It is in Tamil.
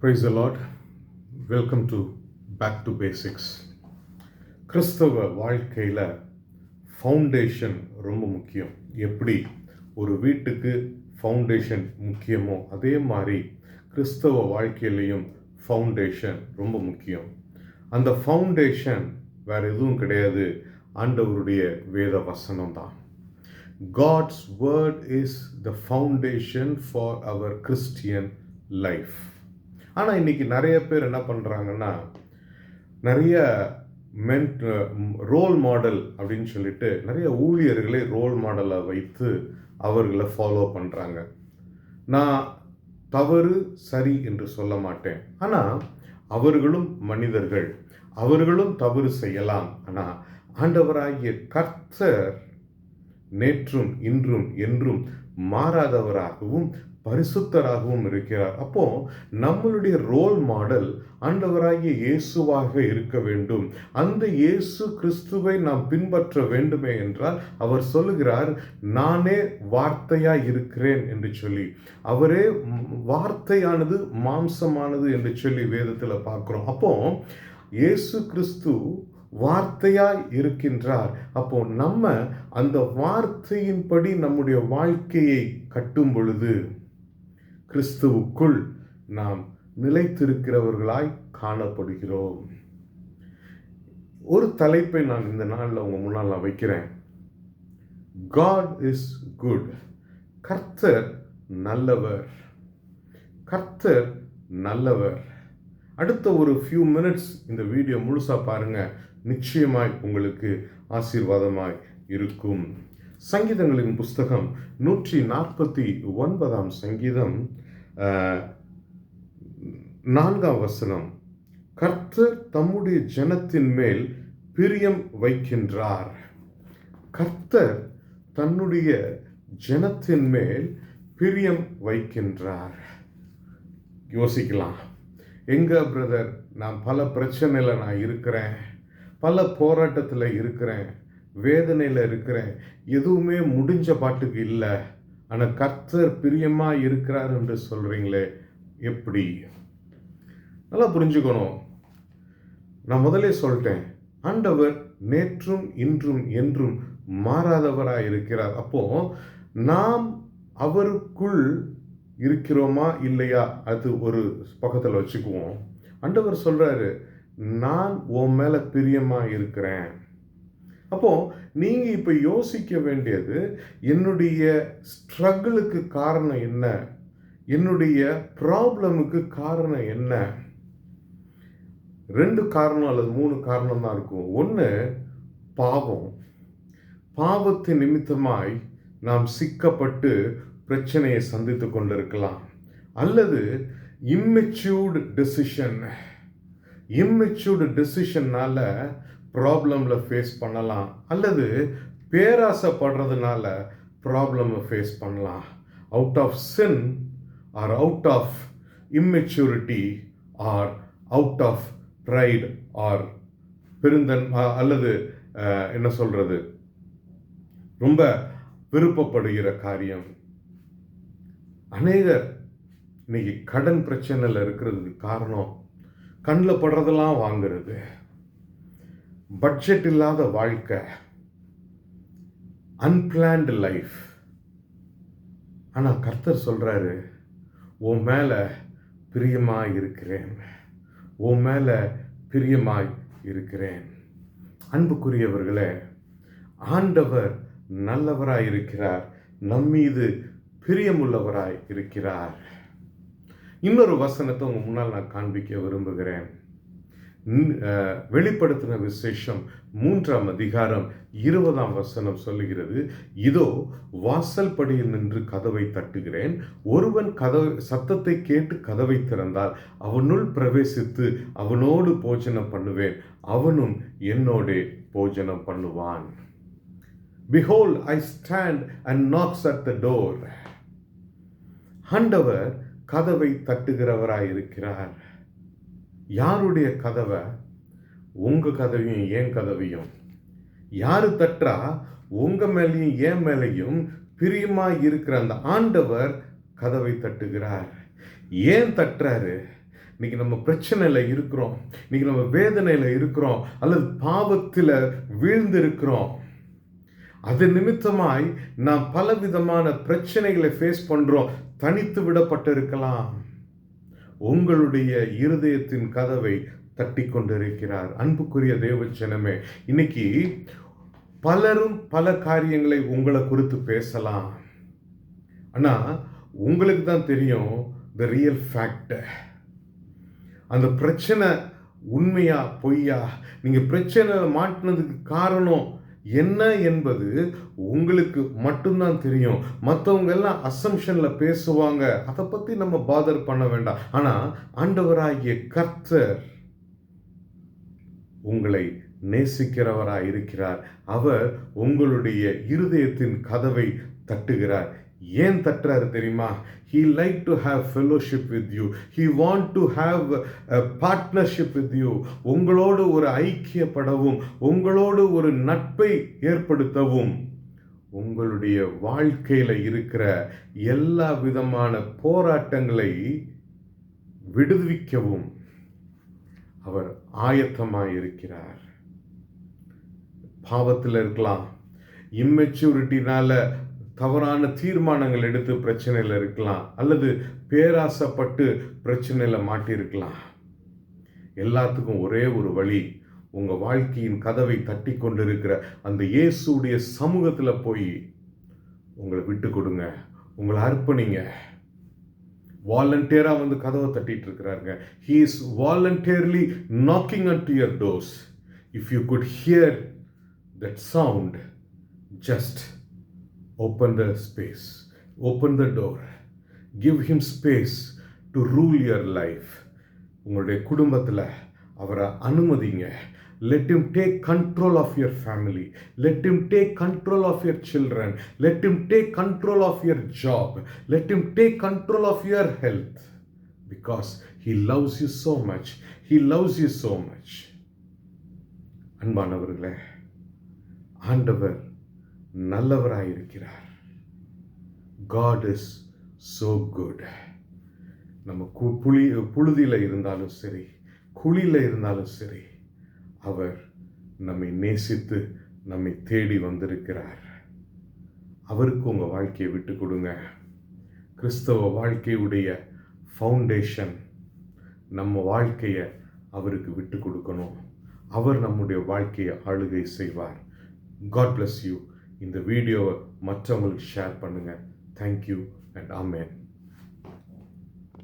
Praise the Lord. Welcome to Back to Basics. கிறிஸ்தவ வாழ்க்கையில் ஃபவுண்டேஷன் ரொம்ப முக்கியம். எப்படி ஒரு வீட்டுக்கு ஃபவுண்டேஷன் முக்கியமோ அதே மாதிரி கிறிஸ்தவ வாழ்க்கையிலையும் ஃபவுண்டேஷன் ரொம்ப முக்கியம். அந்த ஃபவுண்டேஷன் வேறு எதுவும் கிடையாது, ஆண்டவருடைய வேத வசனம் தான். God's word is the foundation for our Christian life. ஆனால் இன்றைக்கி நிறைய பேர் என்ன பண்ணுறாங்கன்னா, நிறைய ரோல் மாடல் அப்படின்னு சொல்லிட்டு நிறைய ஊழியர்களை ரோல் மாடலை வைத்து அவர்களை ஃபாலோ பண்ணுறாங்க. நான் தவறு சரி என்று சொல்ல மாட்டேன், ஆனால் அவர்களும் மனிதர்கள், அவர்களும் தவறு செய்யலாம். ஆனால் ஆண்டவராகிய கர்த்தர் நேற்றும் இன்றும் என்றும் மாறாதவராகவும் பரிசுத்தராகவும் இருக்கிறார். அப்போ நம்மளுடைய ரோல் மாடல் ஆண்டவராகிய இயேசுவாக இருக்க வேண்டும். அந்த இயேசு கிறிஸ்துவை நாம் பின்பற்ற வேண்டுமே என்றால் அவர் சொல்லுகிறார், நானே வார்த்தையாய் இருக்கிறேன் என்று சொல்லி. அவரே வார்த்தையானது மாம்சமானது என்று சொல்லி வேதத்தில் பார்க்கிறோம். அப்போ இயேசு கிறிஸ்து வார்த்தையாய் இருக்கின்றார். அப்போ நம்ம அந்த வார்த்தையின்படி நம்முடைய வாழ்க்கையை கட்டும் பொழுது கிறிஸ்துவுக்குள் நாம் நிலைத்திருக்கிறவர்களாய் காணப்படுகிறோம். ஒரு தலைப்பை நான் இந்த நாளில் உங்கள் முன்னால் நான் வைக்கிறேன். God is good. கர்த்தர் நல்லவர். கர்த்தர் நல்லவர். அடுத்த ஒரு ஃபியூ மினிட்ஸ் இந்த வீடியோ முழுசாக பாருங்கள், நிச்சயமாய் உங்களுக்கு ஆசீர்வாதமாய் இருக்கும். சங்கீதங்களின் புஸ்தகம் 149 சங்கீதம் 4 கர்த்தர் தம்முடைய ஜனத்தின் மேல் பிரியம் வைக்கின்றார். கர்த்தர் தன்னுடைய ஜனத்தின் மேல் பிரியம் வைக்கின்றார். யோசிக்கலாம், எங்க பிரதர், நான் பல பிரச்சனையில் நான் இருக்கிறேன், பல போராட்டத்தில் இருக்கிறேன், வேதனையில் இருக்கிறேன், எதுவுமே முடிஞ்ச பாட்டுக்கு இல்லை, ஆனால் கர்த்தர் பிரியமாக இருக்கிறார் என்று சொல்கிறீங்களே, எப்படி? நல்லா புரிஞ்சுக்கணும். நான் முதலே சொல்லிட்டேன், ஆண்டவர் நேற்றும் இன்றும் என்றும் மாறாதவராக இருக்கிறார். அப்போ நாம் அவருக்குள் இருக்கிறோமா இல்லையா அது ஒரு பக்கத்தில் வச்சுக்குவோம். ஆண்டவர் சொல்கிறாரு, நான் உன் மேலே பிரியமாக இருக்கிறேன். அப்போ நீங்கள் இப்போ யோசிக்க வேண்டியது, என்னுடைய ஸ்ட்ரகிளுக்கு காரணம் என்ன, என்னுடைய ப்ராப்ளமுக்கு காரணம் என்ன? 2 காரணம் அல்லது 3 காரணம் தான் இருக்கும். ஒன்று, பாவம். பாவத்தின் நிமித்தமாய் நாம் சிக்கப்பட்டு பிரச்சனையை சந்தித்து கொண்டிருக்கலாம். அல்லது இம்மெச்சூர்டு டெசிஷன்னால ப்ராப்ளமில் ஃபேஸ் பண்ணலாம். அல்லது பேராசைப்படுறதுனால ப்ராப்ளமை ஃபேஸ் பண்ணலாம். Out of sin or out of immaturity or out of pride or அல்லது என்ன சொல்கிறது, ரொம்ப விருப்பப்படுகிற காரியம். அநேகர் இன்னைக்கு கடன் பிரச்சனையில் இருக்கிறதுக்கு காரணம் கண்ணில் படுறதெல்லாம் வாங்கிறது, பட்ஜெட் இல்லாத வாழ்க்கை, அன்பிளான்டு லைஃப். ஆனால் கர்த்தர் சொல்கிறாரு, உன் மேலே பிரியமாய் இருக்கிறேன், உன் மேலே பிரியமாய் இருக்கிறேன். அன்புக்குரியவர்களே, ஆண்டவர் நல்லவராய் இருக்கிறார், நம்மீது பிரியமுள்ளவராய் இருக்கிறார். இன்னொரு வசனத்தை உங்கள் முன்னால் நான் காண்பிக்க விரும்புகிறேன். வெளிப்படுத்தின விசேஷம் 3 சொல்லுகிறது, இதோ வாசல் படியில் நின்று கதவை தட்டுகிறேன், ஒருவன் சத்தத்தை கேட்டு கதவை திறந்தால் அவனுள் பிரவேசித்து அவனோடு போஜனம் பண்ணுவேன், அவனும் என்னோடே போஜனம் பண்ணுவான். Behold, I stand and knocks at the door. ஆண்டவர் கதவை தட்டுகிறவராய் இருக்கிறார். யாருடைய கதவை? உங்க கதவையும் என் கதவையும். யாரு தட்டுறா? உங்க மேலையும் என் மேலையும் பிரியமாய் இருக்கிற அந்த ஆண்டவர் கதவை தட்டுகிறார். ஏன் தட்டுறாரு? இன்னைக்கு நம்ம பிரச்சனையில் இருக்கிறோம், இன்னைக்கு நம்ம வேதனையில் இருக்கிறோம், அல்லது பாவத்தில் வீழ்ந்து இருக்கிறோம். அது நிமித்தமாய் நாம் பலவிதமான பிரச்சனைகளை ஃபேஸ் பண்றோம். தனித்து விடப்பட்டிருக்கலாம். உங்களுடைய இருதயத்தின் கதவை தட்டி கொண்டிருக்கிறார். அன்புக்குரிய தேவஜனமே, இன்னைக்கு பலரும் பல காரியங்களை உங்களை குறித்து பேசலாம். ஆனா உங்களுக்கு தான் தெரியும் த ரியல் ஃபேக்ட். அந்த பிரச்சனை உண்மையா பொய்யா, நீங்க பிரச்சனையில் மாட்டினதுக்கு காரணம் என்ன என்பது உங்களுக்கு மட்டும்தான் தெரியும். மற்றவங்க எல்லாம் அசம்ஷன்ல பேசுவாங்க, அதை பத்தி நம்ம பாதர் பண்ண வேண்டாம். ஆனா ஆண்டவராகிய கர்த்தர் உங்களை நேசிக்கிறவராய் இருக்கிறார். அவர் உங்களுடைய இருதயத்தின் கதவை தட்டுகிறார். ஏன் தட்டுறாரு தெரியுமா? He like to have fellowship with you. He want to have a partnership with you. உங்களோடு ஒரு ஐக்கியப்படவும், உங்களோடு ஒரு நட்பை ஏற்படுத்தவும், உங்களுடைய வாழ்க்கையில இருக்கிற எல்லா விதமான போராட்டங்களை விடுவிக்கவும் அவர் ஆயத்தமாய் இருக்கிறார். பாவத்தில் இருக்கலாம், இம்மெச்சூரிட்டினால தவறான தீர்மானங்கள் எடுத்து பிரச்சனையில் இருக்கலாம், அல்லது பேராசப்பட்டு பிரச்சனையில் மாட்டியிருக்கலாம். எல்லாத்துக்கும் ஒரே ஒரு வழி, உங்கள் வாழ்க்கையின் கதவை தட்டி கொண்டிருக்கிற அந்த இயேசுடைய சமூகத்தில் போய் உங்களை விட்டு கொடுங்க, உங்களை அர்ப்பணிங்க. வாலண்டியராக வந்து கதவை தட்டிட்டு இருக்கிறாருங்க. He is voluntarily knocking onto your doors. If you could hear that sound, just open the space, open the door, give him space to rule your life. உங்களுடைய குடும்பத்தில் அவரை அனுமதிங்க. Let him take control of your family. Let him take control of your children. Let him take control of your job. Let him take control of your health. Because he loves you so much. He loves you so much. அன்பானவர்களே, ஆண்டவர் நல்லவராயிருக்கிறார். God is so good. நம்ம புழுதியில் இருந்தாலும் சரி, குழியில் இருந்தாலும் சரி, அவர் நம்மை நேசித்து நம்மை தேடி வந்திருக்கிறார். அவருக்கு உங்கள் வாழ்க்கையை விட்டு கொடுங்க. கிறிஸ்தவ வாழ்க்கையுடைய ஃபவுண்டேஷன், நம்ம வாழ்க்கையை அவருக்கு விட்டு கொடுக்கணும். அவர் நம்முடைய வாழ்க்கையை ஆளுகை செய்வார். God bless you. இந்த வீடியோவை மற்றவங்களுக்கு ஷேர் பண்ணுங்க. Thank you and amen.